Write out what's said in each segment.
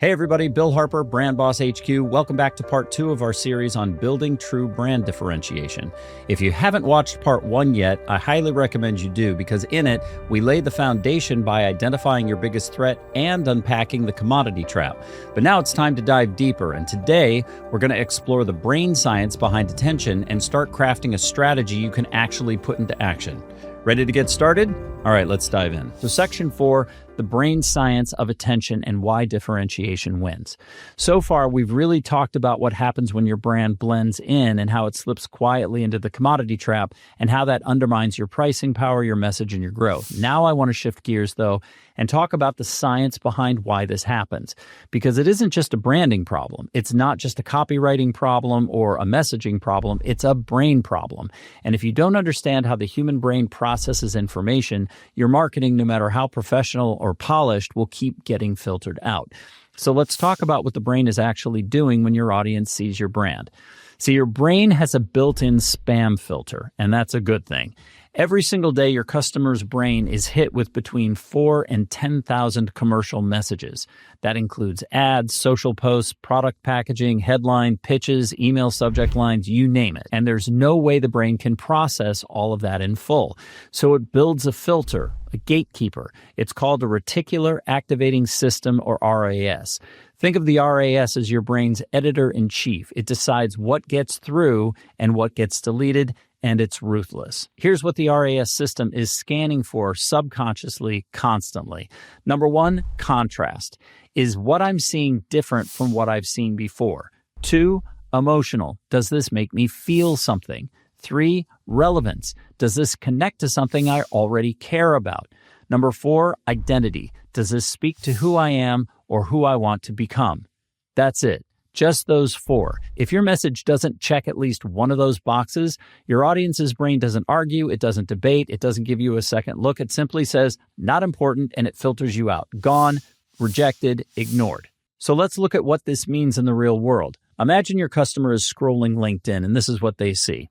Hey everybody, Bill Harper, Brand Boss HQ. Welcome back to part 2 of our series on building true brand differentiation. If you haven't watched part 1 yet, I highly recommend you do, because in it, we lay the foundation by identifying your biggest threat and unpacking the commodity trap. But now it's time to dive deeper, and today we're going to explore the brain science behind attention and start crafting a strategy you can actually put into action. Ready to get started? All right, let's dive in. So section 4, the brain science of attention and why differentiation wins. So far, we've really talked about what happens when your brand blends in and how it slips quietly into the commodity trap and how that undermines your pricing power, your message, and your growth. Now I want to shift gears, though, and talk about the science behind why this happens. Because it isn't just a branding problem. It's not just a copywriting problem or a messaging problem. It's a brain problem. And if you don't understand how the human brain processes information, your marketing, no matter how professional or polished, will keep getting filtered out. So let's talk about what the brain is actually doing when your audience sees your brand. See, your brain has a built-in spam filter, and that's a good thing. Every single day, your customer's brain is hit with between 4,000 and 10,000 commercial messages. That includes ads, social posts, product packaging, headline, pitches, email subject lines, you name it. And there's no way the brain can process all of that in full. So it builds a filter, a gatekeeper. It's called a reticular activating system, or RAS. Think of the RAS as your brain's editor-in-chief. It decides what gets through and what gets deleted, and it's ruthless. Here's what the RAS system is scanning for subconsciously, constantly. Number 1, contrast. Is what I'm seeing different from what I've seen before? 2, emotional. Does this make me feel something? 3, relevance. Does this connect to something I already care about? Number 4, identity. Does this speak to who I am or who I want to become? That's it. Just those 4. If your message doesn't check at least one of those boxes, your audience's brain doesn't argue, it doesn't debate, it doesn't give you a second look. It simply says, not important, and it filters you out. Gone, rejected, ignored. So let's look at what this means in the real world. Imagine your customer is scrolling LinkedIn, and this is what they see.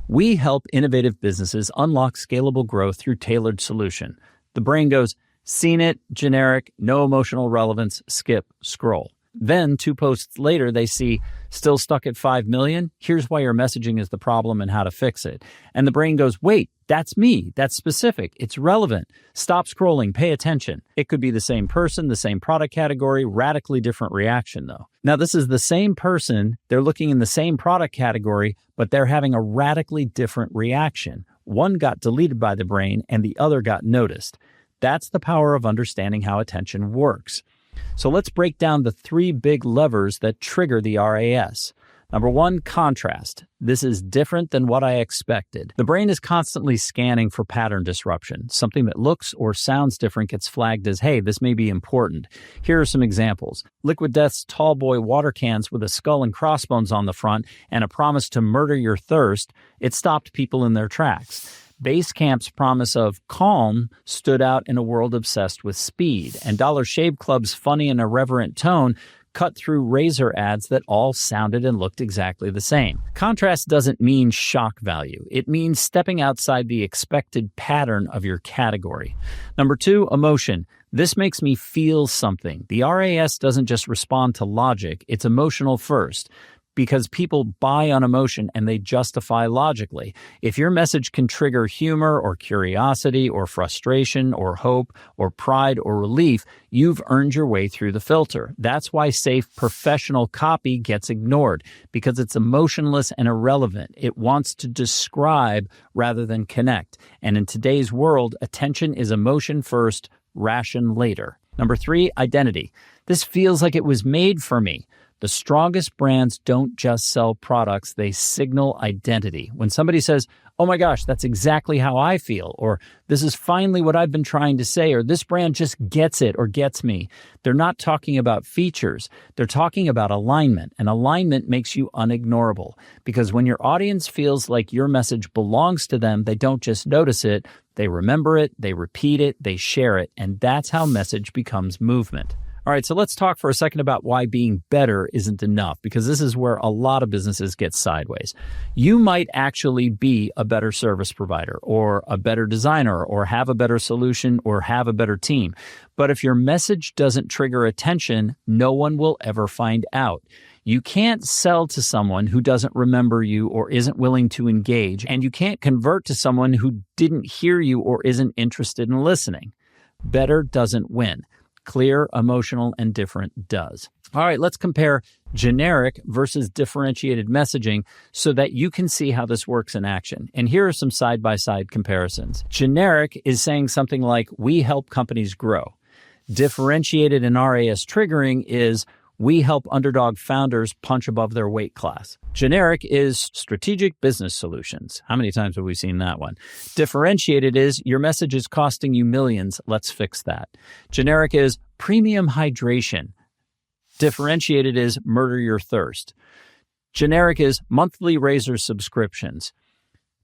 We help innovative businesses unlock scalable growth through tailored solution. The brain goes, seen it, generic, no emotional relevance, skip, scroll. Then 2 posts later, they see, still stuck at 5 million? Here's why your messaging is the problem and how to fix it. And the brain goes, wait, that's me. That's specific. It's relevant. Stop scrolling. Pay attention. It could be the same person, the same product category, radically different reaction, though. Now, this is the same person. They're looking in the same product category, but they're having a radically different reaction. One got deleted by the brain and the other got noticed. That's the power of understanding how attention works. So let's break down the 3 big levers that trigger the RAS. Number 1, contrast. This is different than what I expected. The brain is constantly scanning for pattern disruption. Something that looks or sounds different gets flagged as, hey, this may be important. Here are some examples. Liquid Death's tall boy water cans with a skull and crossbones on the front and a promise to murder your thirst, it stopped people in their tracks. Basecamp's promise of calm stood out in a world obsessed with speed, and Dollar Shave Club's funny and irreverent tone cut through razor ads that all sounded and looked exactly the same. Contrast doesn't mean shock value. It means stepping outside the expected pattern of your category. Number 2, emotion. This makes me feel something. The RAS doesn't just respond to logic. It's emotional first, because people buy on emotion and they justify logically. If your message can trigger humor or curiosity or frustration or hope or pride or relief, you've earned your way through the filter. That's why safe professional copy gets ignored, because it's emotionless and irrelevant. It wants to describe rather than connect. And in today's world, attention is emotion first, ration later. Number 3, identity. This feels like it was made for me. The strongest brands don't just sell products, they signal identity. When somebody says, oh my gosh, that's exactly how I feel, or this is finally what I've been trying to say, or this brand just gets it or gets me, they're not talking about features. They're talking about alignment, and alignment makes you unignorable. Because when your audience feels like your message belongs to them, they don't just notice it, they remember it, they repeat it, they share it, and that's how message becomes movement. All right, so let's talk for a second about why being better isn't enough, because this is where a lot of businesses get sideways. You might actually be a better service provider or a better designer or have a better solution or have a better team. But if your message doesn't trigger attention, no one will ever find out. You can't sell to someone who doesn't remember you or isn't willing to engage, and you can't convert to someone who didn't hear you or isn't interested in listening. Better doesn't win. Clear, emotional, and different does. All right, let's compare generic versus differentiated messaging so that you can see how this works in action. And here are some side-by-side comparisons. Generic is saying something like, we help companies grow. Differentiated and RAS triggering is, we help underdog founders punch above their weight class. Generic is strategic business solutions. How many times have we seen that one? Differentiated is, your message is costing you millions. Let's fix that. Generic is premium hydration. Differentiated is murder your thirst. Generic is monthly razor subscriptions.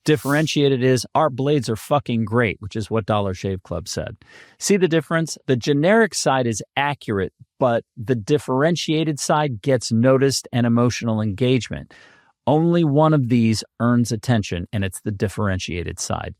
Differentiated is, our blades are fucking great, which is what Dollar Shave Club said. See the difference? The generic side is accurate, but the differentiated side gets noticed and emotional engagement. Only one of these earns attention, and it's the differentiated side.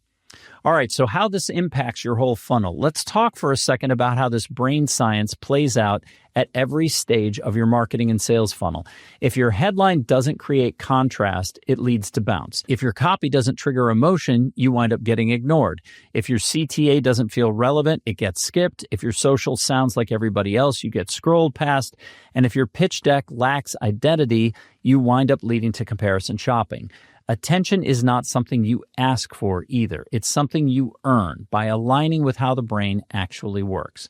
All right, so how this impacts your whole funnel. Let's talk for a second about how this brain science plays out at every stage of your marketing and sales funnel. If your headline doesn't create contrast, it leads to bounce. If your copy doesn't trigger emotion, you wind up getting ignored. If your CTA doesn't feel relevant, it gets skipped. If your social sounds like everybody else, you get scrolled past. And if your pitch deck lacks identity, you wind up leading to comparison shopping. Attention is not something you ask for either. It's something you earn by aligning with how the brain actually works.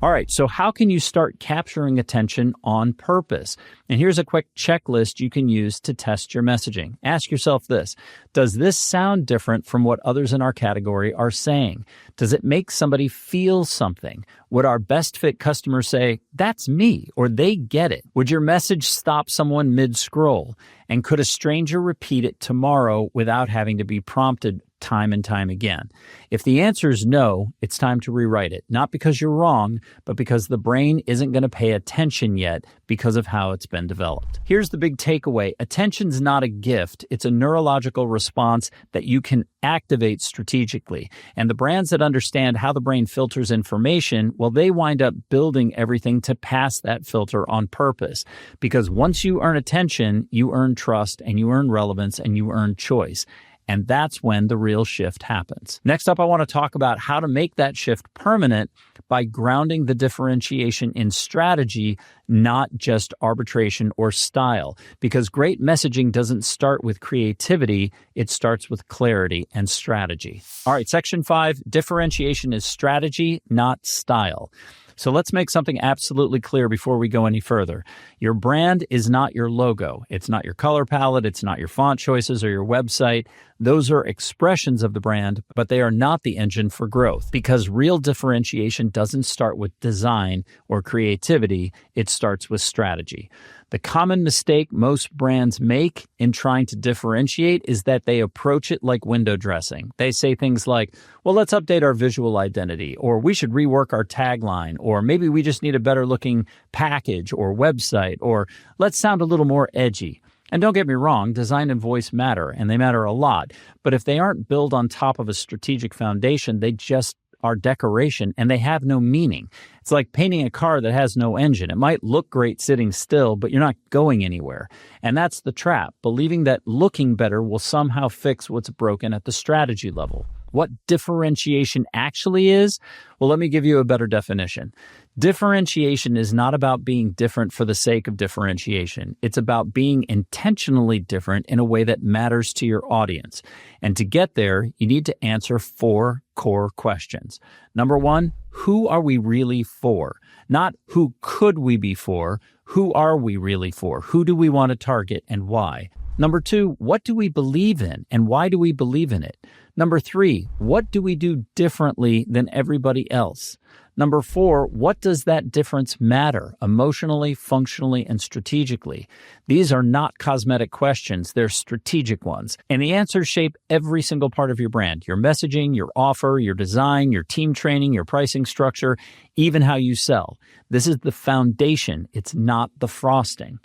All right, so how can you start capturing attention on purpose? And here's a quick checklist you can use to test your messaging. Ask yourself this: does this sound different from what others in our category are saying? Does it make somebody feel something? Would our best fit customers say, that's me, or they get it? Would your message stop someone mid-scroll? And could a stranger repeat it tomorrow without having to be prompted time and time again? If the answer is no, it's time to rewrite it. Not because you're wrong, but because the brain isn't going to pay attention yet because of how it's been developed. Here's the big takeaway. Attention's not a gift. It's a neurological response that you can activate strategically. And the brands that understand how the brain filters information, well, they wind up building everything to pass that filter on purpose. Because once you earn attention, you earn trust and you earn relevance and you earn choice. And that's when the real shift happens. Next up, I want to talk about how to make that shift permanent by grounding the differentiation in strategy, not just arbitration or style. Because great messaging doesn't start with creativity, it starts with clarity and strategy. All right, section 5, differentiation is strategy, not style. So let's make something absolutely clear before we go any further. Your brand is not your logo. It's not your color palette. It's not your font choices or your website. Those are expressions of the brand, but they are not the engine for growth, because real differentiation doesn't start with design or creativity. It starts with strategy. The common mistake most brands make in trying to differentiate is that they approach it like window dressing. They say things like, well, let's update our visual identity, or we should rework our tagline, or maybe we just need a better looking package or website, or let's sound a little more edgy. And don't get me wrong, design and voice matter, and they matter a lot. But if they aren't built on top of a strategic foundation, they just are decoration and they have no meaning. It's like painting a car that has no engine. It might look great sitting still, but you're not going anywhere. And that's the trap, believing that looking better will somehow fix what's broken at the strategy level. What differentiation actually is? Well, let me give you a better definition. Differentiation is not about being different for the sake of differentiation. It's about being intentionally different in a way that matters to your audience. And to get there, you need to answer 4 core questions. Number 1, who are we really for? Not who could we be for? Who are we really for? Who do we want to target and why? Number 2, what do we believe in and why do we believe in it? Number 3, what do we do differently than everybody else? Number 4, what does that difference matter emotionally, functionally, and strategically? These are not cosmetic questions, they're strategic ones. And the answers shape every single part of your brand, your messaging, your offer, your design, your team training, your pricing structure, even how you sell. This is the foundation, it's not the frosting.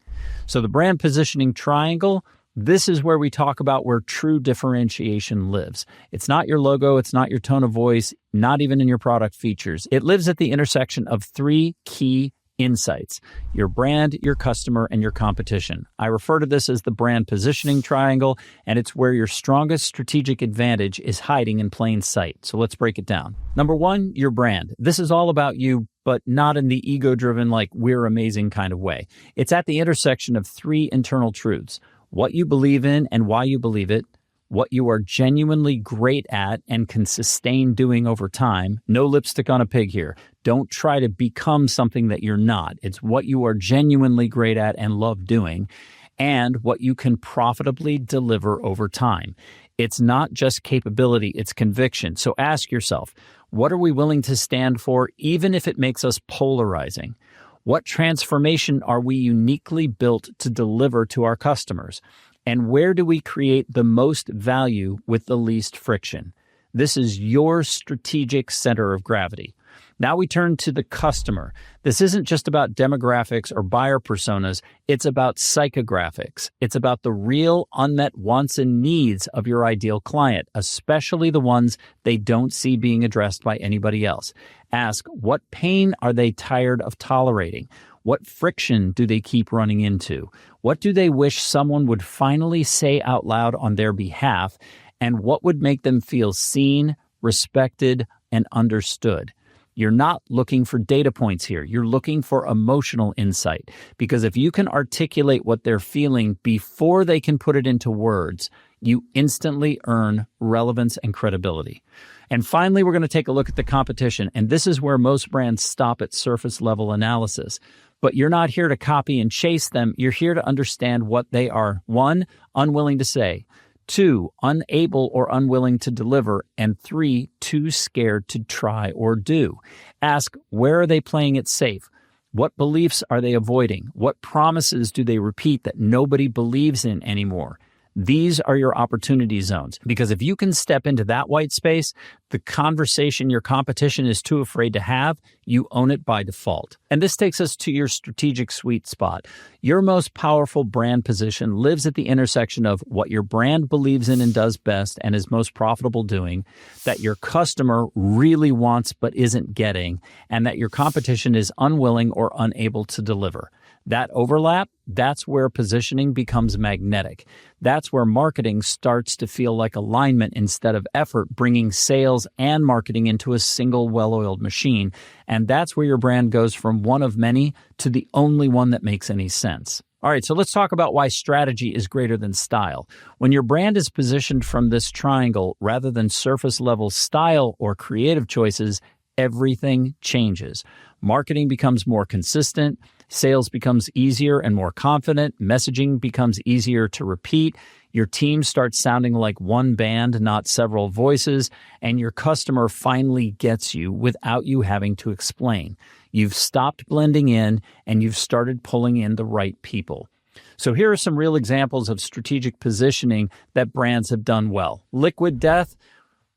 So the brand positioning triangle, this is where we talk about where true differentiation lives. It's not your logo, it's not your tone of voice, not even in your product features. It lives at the intersection of 3 key insights: your brand, your customer, and your competition. I refer to this as the brand positioning triangle, and it's where your strongest strategic advantage is hiding in plain sight. So let's break it down. Number 1, your brand. This is all about you, but not in the ego-driven, like we're amazing kind of way. It's at the intersection of 3 internal truths: what you believe in and why you believe it, what you are genuinely great at and can sustain doing over time. No lipstick on a pig here. Don't try to become something that you're not. It's what you are genuinely great at and love doing, and what you can profitably deliver over time. It's not just capability, it's conviction. So ask yourself, what are we willing to stand for, even if it makes us polarizing? What transformation are we uniquely built to deliver to our customers? And where do we create the most value with the least friction? This is your strategic center of gravity. Now we turn to the customer. This isn't just about demographics or buyer personas. It's about psychographics. It's about the real unmet wants and needs of your ideal client, especially the ones they don't see being addressed by anybody else. Ask, what pain are they tired of tolerating? What friction do they keep running into? What do they wish someone would finally say out loud on their behalf? And what would make them feel seen, respected, and understood? You're not looking for data points here. You're looking for emotional insight. Because if you can articulate what they're feeling before they can put it into words, you instantly earn relevance and credibility. And finally, we're going to take a look at the competition. And this is where most brands stop at surface level analysis. But you're not here to copy and chase them. You're here to understand what they are, 1, unwilling to say, 2, unable or unwilling to deliver, and 3, too scared to try or do. Ask, where are they playing it safe? What beliefs are they avoiding? What promises do they repeat that nobody believes in anymore? These are your opportunity zones, because if you can step into that white space, the conversation your competition is too afraid to have, you own it by default. And this takes us to your strategic sweet spot. Your most powerful brand position lives at the intersection of what your brand believes in and does best and is most profitable doing, that your customer really wants but isn't getting, and that your competition is unwilling or unable to deliver. That overlap, that's where positioning becomes magnetic. That's where marketing starts to feel like alignment instead of effort, bringing sales and marketing into a single well-oiled machine. And that's where your brand goes from one of many to the only one that makes any sense. All right, so let's talk about why strategy is greater than style. When your brand is positioned from this triangle rather than surface-level style or creative choices, everything changes. Marketing becomes more consistent, sales becomes easier and more confident, messaging becomes easier to repeat, your team starts sounding like one band, not several voices, and your customer finally gets you without you having to explain. You've stopped blending in and you've started pulling in the right people. So here are some real examples of strategic positioning that brands have done well. Liquid Death,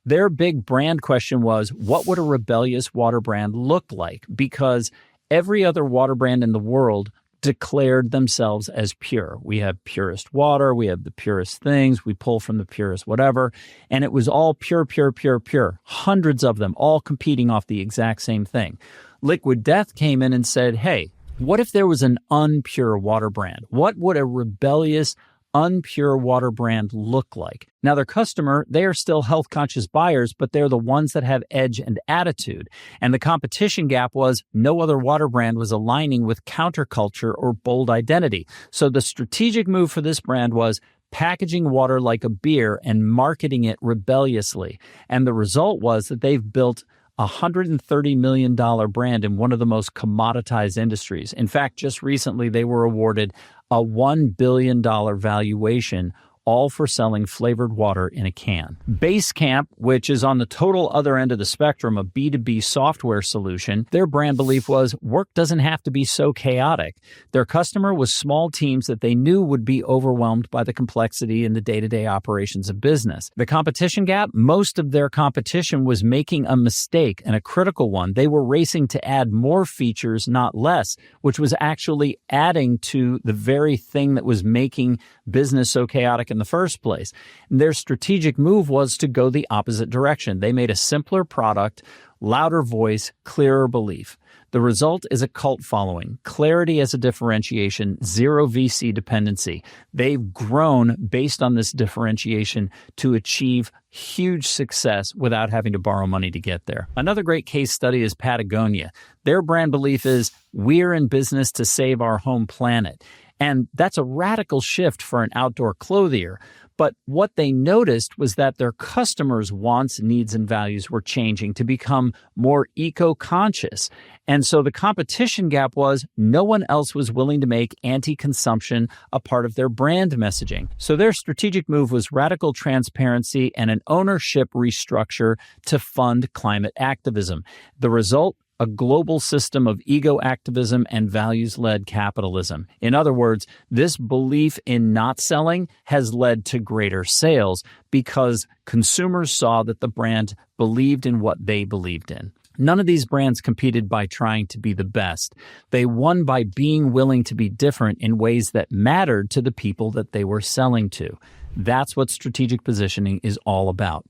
their big brand question was, what would a rebellious water brand look like? Because every other water brand in the world declared themselves as pure. We have purest water, we have the purest things, we pull from the purest whatever, and it was all pure, pure, pure, pure. Hundreds of them all competing off the exact same thing. Liquid Death came in and said, hey, what if there was an unpure water brand? What would a rebellious, unpure water brand look like? Now, their customer, they are still health-conscious buyers, but they're the ones that have edge and attitude. And the competition gap was no other water brand was aligning with counterculture or bold identity. So the strategic move for this brand was packaging water like a beer and marketing it rebelliously. And the result was that they've built a $130 million brand in one of the most commoditized industries. In fact, just recently, they were awarded a $1 billion valuation all for selling flavored water in a can. Basecamp, which is on the total other end of the spectrum, a B2B software solution, their brand belief was work doesn't have to be so chaotic. Their customer was small teams that they knew would be overwhelmed by the complexity in the day-to-day operations of business. The competition gap, most of their competition was making a mistake, and a critical one. They were racing to add more features, not less, which was actually adding to the very thing that was making business so chaotic in the first place. And their strategic move was to go the opposite direction. They made a simpler product, louder voice, clearer belief. The result is a cult following, clarity as a differentiation, zero VC dependency. They've grown based on this differentiation to achieve huge success without having to borrow money to get there. Another great case study is Patagonia. Their brand belief is, we're in business to save our home planet. And that's a radical shift for an outdoor clothier. But what they noticed was that their customers' wants, needs, and values were changing to become more eco-conscious. And so the competition gap was no one else was willing to make anti-consumption a part of their brand messaging. So their strategic move was radical transparency and an ownership restructure to fund climate activism. The result? A global system of ego activism and values-led capitalism. In other words, this belief in not selling has led to greater sales because consumers saw that the brand believed in what they believed in. None of these brands competed by trying to be the best. They won by being willing to be different in ways that mattered to the people that they were selling to. That's what strategic positioning is all about.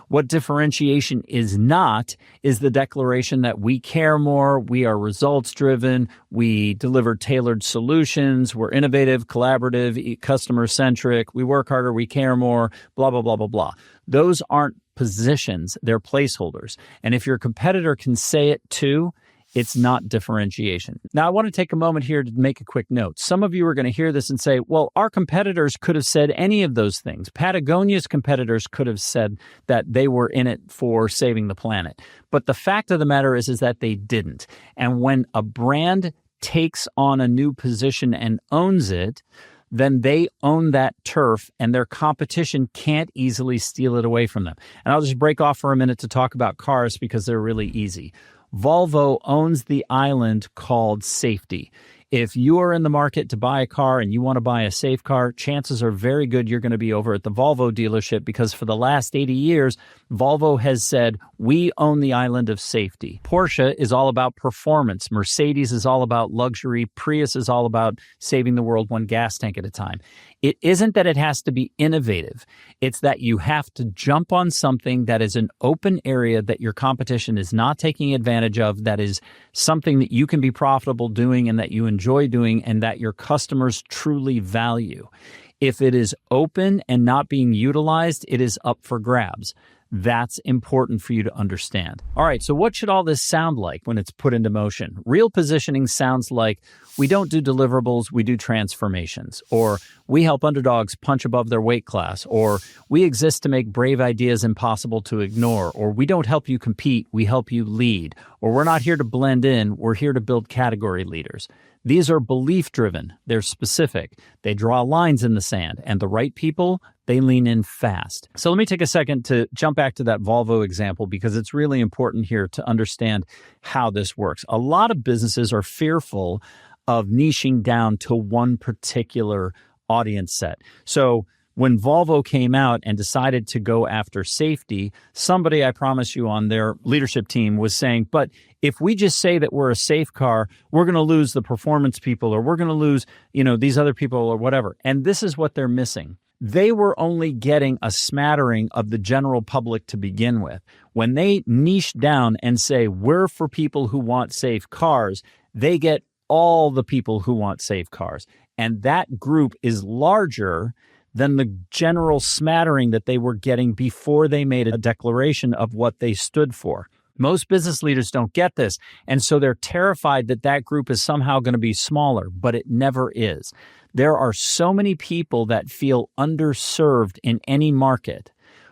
What differentiation is not is the declaration that we care more, we are results-driven, we deliver tailored solutions, we're innovative, collaborative, customer-centric, we work harder, we care more, blah, blah, blah, blah, blah. Those aren't positions, they're placeholders. And if your competitor can say it too, it's not differentiation. Now, I want to take a moment here to make a quick note. Some of you are going to hear this and say, well, our competitors could have said any of those things. Patagonia's competitors could have said that they were in it for saving the planet. But the fact of the matter is that they didn't. And when a brand takes on a new position and owns it, then they own that turf and their competition can't easily steal it away from them. And I'll just break off for a minute to talk about cars because they're really easy. Volvo owns the island called safety. If you are in the market to buy a car and you want to buy a safe car, chances are very good you're going to be over at the Volvo dealership because for the last 80 years, Volvo has said, we own the island of safety. Porsche is all about performance. Mercedes is all about luxury. Prius is all about saving the world one gas tank at a time. It isn't that it has to be innovative. It's that you have to jump on something that is an open area that your competition is not taking advantage of, that is something that you can be profitable doing and that you enjoy doing and that your customers truly value. If it is open and not being utilized, it is up for grabs. That's important for you to understand. All right, so what should all this sound like when it's put into motion? Real positioning sounds like we don't do deliverables, we do transformations. Or we help underdogs punch above their weight class. Or we exist to make brave ideas impossible to ignore. Or we don't help you compete, we help you lead. Or we're not here to blend in, we're here to build category leaders. These are belief-driven. They're specific. They draw lines in the sand. And the right people, they lean in fast. So let me take a second to jump back to that Volvo example because it's really important here to understand how this works. A lot of businesses are fearful of niching down to one particular audience set. So when Volvo came out and decided to go after safety, somebody, I promise you, on their leadership team was saying, but if we just say that we're a safe car, we're going to lose the performance people or we're going to lose, these other people or whatever. And this is what they're missing. They were only getting a smattering of the general public to begin with. When they niche down and say, we're for people who want safe cars, they get all the people who want safe cars. And that group is larger than the general smattering that they were getting before they made a declaration of what they stood for. Most business leaders don't get this, and so they're terrified that that group is somehow going to be smaller, but it never is. There are so many people that feel underserved in any market.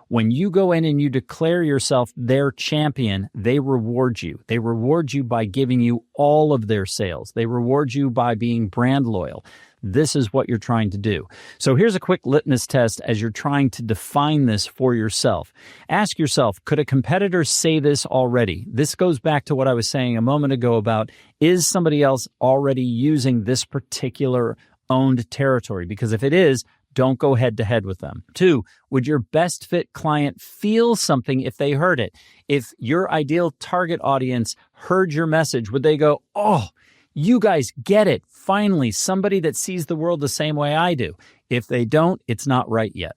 When you go in and you declare yourself their champion, they reward you. They reward you by giving you all of their sales. They reward you by being brand loyal. This is what you're trying to do. So here's a quick litmus test as you're trying to define this for yourself. Ask yourself, could a competitor say this already? This goes back to what I was saying a moment ago about, is somebody else already using this particular owned territory? Because if it is, don't go head to head with them. 2, would your best fit client feel something if they heard it? If your ideal target audience heard your message, would they go, oh, you guys get it. Finally, somebody that sees the world the same way I do. If they don't, it's not right yet.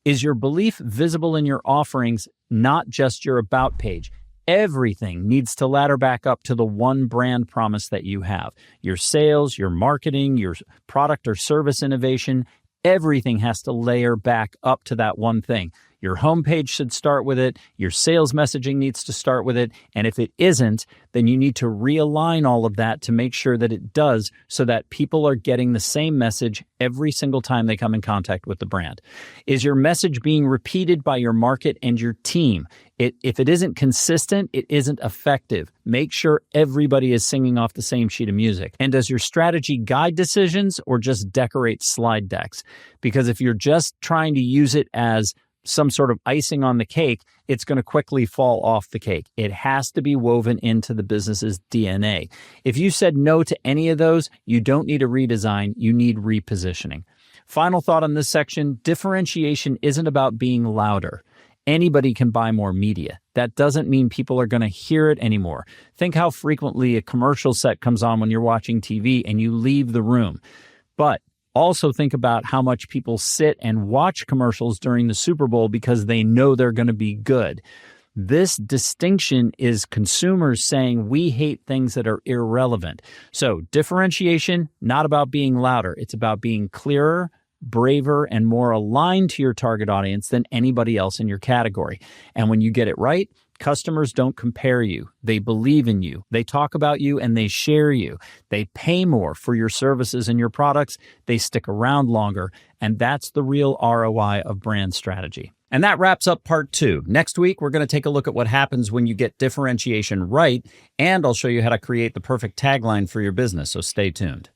Is your belief visible in your offerings, not just your about page? Everything needs to ladder back up to the one brand promise that you have. Your sales, your marketing, your product or service innovation, everything has to layer back up to that one thing. Your homepage should start with it. Your sales messaging needs to start with it. And if it isn't, then you need to realign all of that to make sure that it does, so that people are getting the same message every single time they come in contact with the brand. Is your message being repeated by your market and your team? If it isn't consistent, it isn't effective. Make sure everybody is singing off the same sheet of music. And does your strategy guide decisions or just decorate slide decks? Because if you're just trying to use it as some sort of icing on the cake, it's going to quickly fall off the cake. It has to be woven into the business's DNA. If you said no to any of those, you don't need a redesign, you need repositioning. Final thought on this section, differentiation isn't about being louder. Anybody can buy more media. That doesn't mean people are going to hear it anymore. Think how frequently a commercial set comes on when you're watching TV and you leave the room. But also think about how much people sit and watch commercials during the Super Bowl because they know they're going to be good. This distinction is consumers saying we hate things that are irrelevant. So differentiation, not about being louder. It's about being clearer, braver, and more aligned to your target audience than anybody else in your category. And when you get it right, customers don't compare you. They believe in you. They talk about you and they share you. They pay more for your services and your products. They stick around longer. And that's the real ROI of brand strategy. And that wraps up part 2. Next week, we're going to take a look at what happens when you get differentiation right. And I'll show you how to create the perfect tagline for your business. So stay tuned.